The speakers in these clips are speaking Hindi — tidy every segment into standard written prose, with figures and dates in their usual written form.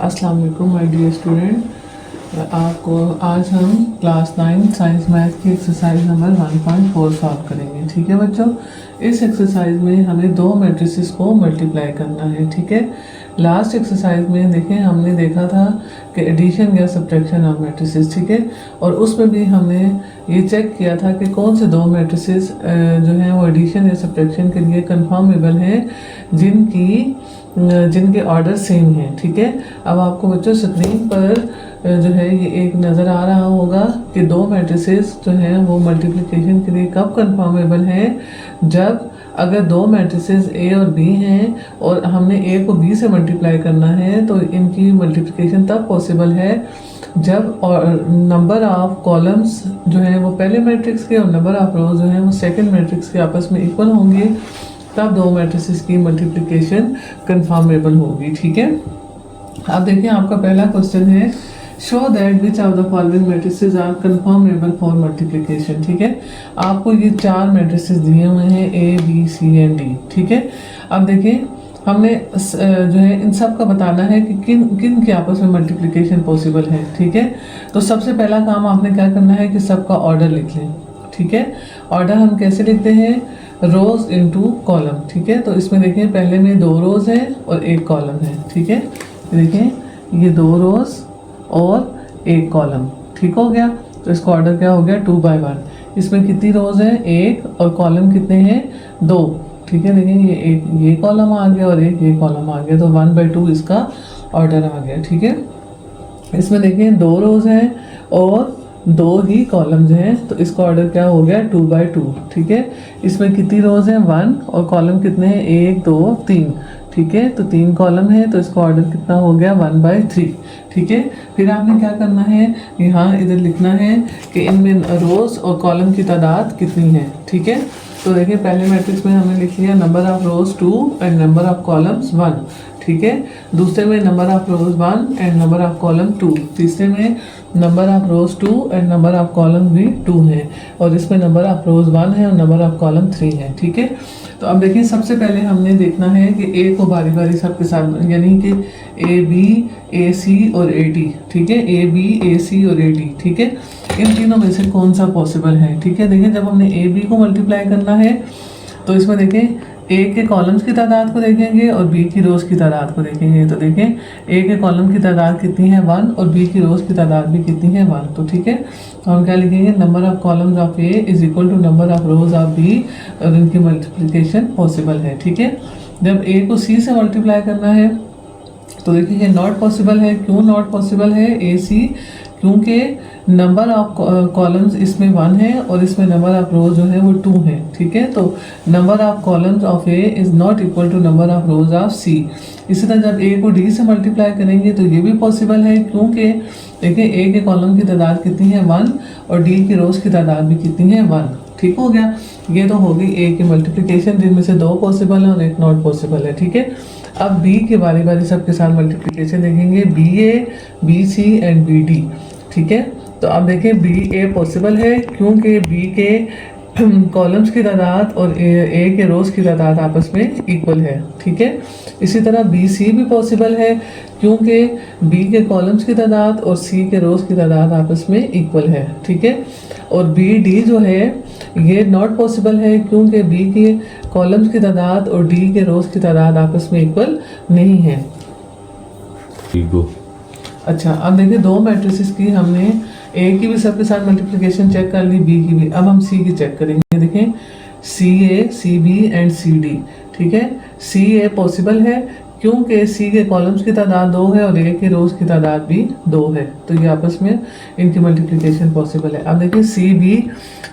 अस्सलाम वालेकुम माय डियर स्टूडेंट। आपको आज हम क्लास 9 साइंस मैथ की एक्सरसाइज नंबर 1.4 सॉल्व करेंगे। ठीक है बच्चों, इस एक्सरसाइज में हमें दो मैट्रिसेस को मल्टीप्लाई करना है। ठीक है, लास्ट एक्सरसाइज में देखें हमने देखा था कि एडिशन या सब्ट्रैक्शन ऑफ मैट्रिसेस। ठीक है, और उसमें भी हमने ये चेक किया था कि कौन से दो मैट्रिसेस जो हैं वो एडिशन या सब्ट्रैक्शन के लिए कन्फर्मेबल हैं जिनके ऑर्डर सेम हैं। ठीक है, अब आपको बच्चों स्क्रीन पर जो है ये एक नज़र आ रहा होगा कि दो मैट्रिसेस जो हैं वो मल्टीप्लिकेशन के लिए कब कन्फर्मेबल हैं, जब अगर दो मैट्रिसेस ए और बी हैं और हमने ए को बी से मल्टीप्लाई करना है तो इनकी मल्टीप्लिकेशन तब पॉसिबल है जब नंबर ऑफ कॉलम्स जो है वो पहले मैट्रिक्स के और नंबर ऑफ रोज जो है वो सेकंड मैट्रिक्स के आपस में इक्वल होंगे, तब दो मैट्रिसेस की मल्टीप्लिकेशन कन्फर्मेबल होगी। ठीक है, अब देखिए आपका पहला क्वेश्चन है, show that which of the following matrices are conformable for multiplication. ठीक है, आपको ये चार मैट्रिसेस दिए हुए हैं A B C and D. ठीक है, अब देखिए हमने जो है इन सब का बताना है कि किन किन के आपस में मल्टीप्लिकेशन पॉसिबल है। ठीक है, तो सबसे पहला काम आपने क्या करना है कि सबका ऑर्डर लिख लें। ठीक है, ऑर्डर हम कैसे लिखते हैं, रोज इनटू कॉलम। ठीक है, तो इसमें देखें पहले में दो रोज है और एक कॉलम है। ठीक है, देखें ये दो रोज और एक कॉलम। ठीक हो गया, तो इसका ऑर्डर क्या हो गया 2 by 1। इसमें कितनी रोज है, एक, और कॉलम कितने हैं, 2। ठीक है, देखिए ये एक ये कॉलम आ गया और एक ये कॉलम आ गया, तो 1/2 इसका ऑर्डर आ गया। ठीक है, इसमें देखिए दो रोज हैं और दो ही कॉलम्स हैं, तो इसका ऑर्डर क्या हो गया 2/2। ठीक है, इसमें कितनी रोज हैं, 1, और कॉलम कितने हैं, 1 2 3। ठीक है, तो 3 कॉलम है, तो इसका ऑर्डर कितना हो गया 1/3। ठीक है, फिर आपने क्या करना है, यहाँ इधर लिखना है कि इनमें रोज और कॉलम की तादाद कितनी है। ठीक है, तो देखिए पहले मैट्रिक्स में हमने लिख लिया number of rose 2 and number of columns 1। ठीक है, दूसरे में number of rose 1 and number of column 2। तीसरे में number of rose 2 and number of column भी 2 है, और इसमें नंबर ऑफ रोज 1 है और नंबर ऑफ कॉलम 3 है। ठीक है, तो अब देखिए सबसे पहले हमने देखना है कि ए को बारी बारी सबके साथ, यानी कि ए बी ए सी और ए डी। ठीक है, ए बी ए सी और ए डी। ठीक है, इन तीनों में से कौन सा पॉसिबल है। ठीक है, देखिए जब हमने ए बी को मल्टीप्लाई करना है तो इसमें देखें ए के कॉलम्स की तादाद को देखेंगे और बी की रोज की तादाद को देखेंगे। तो देखें ए के कॉलम की तादाद कितनी है 1 और बी की रोज की तादाद भी कितनी है 1। तो ठीक है, तो हम क्या लिखेंगे, number of columns of A is equal to number of rows of B, और इनकी मल्टीप्लिकेशन पॉसिबल है। ठीक है, जब ए को सी से मल्टीप्लाई करना है तो देखिए ये नॉट पॉसिबल है। क्यों नॉट पॉसिबल है ए सी, क्योंकि नंबर ऑफ कॉलम्स इसमें 1 है और इसमें नंबर ऑफ रोज जो है वो 2 है। ठीक है, तो number of columns of A is not equal to number of rows of C. इसी तरह जब ए को डी से मल्टीप्लाई करेंगे तो ये भी पॉसिबल है, क्योंकि देखिए ए के कॉलम की तादाद कितनी है 1 और डी की रोज की तादाद भी कितनी है 1। ठीक हो गया, ये तो हो गई ए की मल्टीप्लिकेशन, जिनमें से 2 पॉसिबल है और एक नॉट पॉसिबल है। ठीक है, अब बी के बारी बारी सबके साथ मल्टीप्लिकेशन देखेंगे, B A B C and B D. ठीक है, तो अब देखें बी ए पॉसिबल है क्योंकि बी के कॉलम्स की तादाद और ए के रोज की तादाद आपस में इक्वल है। ठीक है, इसी तरह बी सी भी पॉसिबल है क्योंकि बी के कॉलम्स की तादाद और सी के रोज की तादाद आपस में इक्वल है। ठीक है, और बी डी जो है ये नॉट पॉसिबल है क्योंकि बी के कॉलम्स की तादाद और डी के रोज की तादाद आपस में इक्वल नहीं है। अच्छा, अब देखिए दो मैट्रिसेस की हमने ए की भी सबके साथ मल्टीप्लिकेशन चेक कर ली, बी की भी। अब हम सी की चेक करेंगे। देखें C A C B and C D. ठीक है, सी ए पॉसिबल है क्योंकि सी के कॉलम्स की तादाद 2 है और ए के रोज की तादाद भी 2 है, तो ये आपस में इनकी मल्टीप्लिकेशन पॉसिबल है। अब देखिए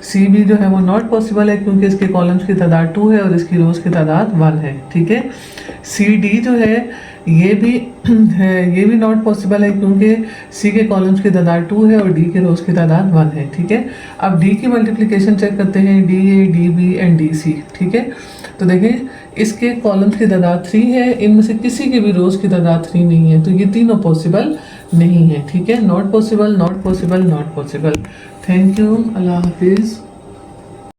सी बी जो है वो नॉट पॉसिबल है क्योंकि इसके कॉलम्स की तादाद 2 है और इसकी रोज की तादाद 1 है। ठीक है, सी डी जो है ये भी नॉट पॉसिबल है क्योंकि सी के कॉलम्स की तादाद 2 है और डी के रोज की तादाद 1 है। ठीक है, अब डी की मल्टीप्लिकेशन चेक करते हैं, D A D B and D C. ठीक है, तो देखें इसके कॉलम्स की तादाद 3 है, इनमें से किसी की भी रोज की तादाद 3 नहीं है, तो ये तीनों पॉसिबल नहीं है। ठीक है, not possible not possible not possible. Thank you, Allah हाफिज़।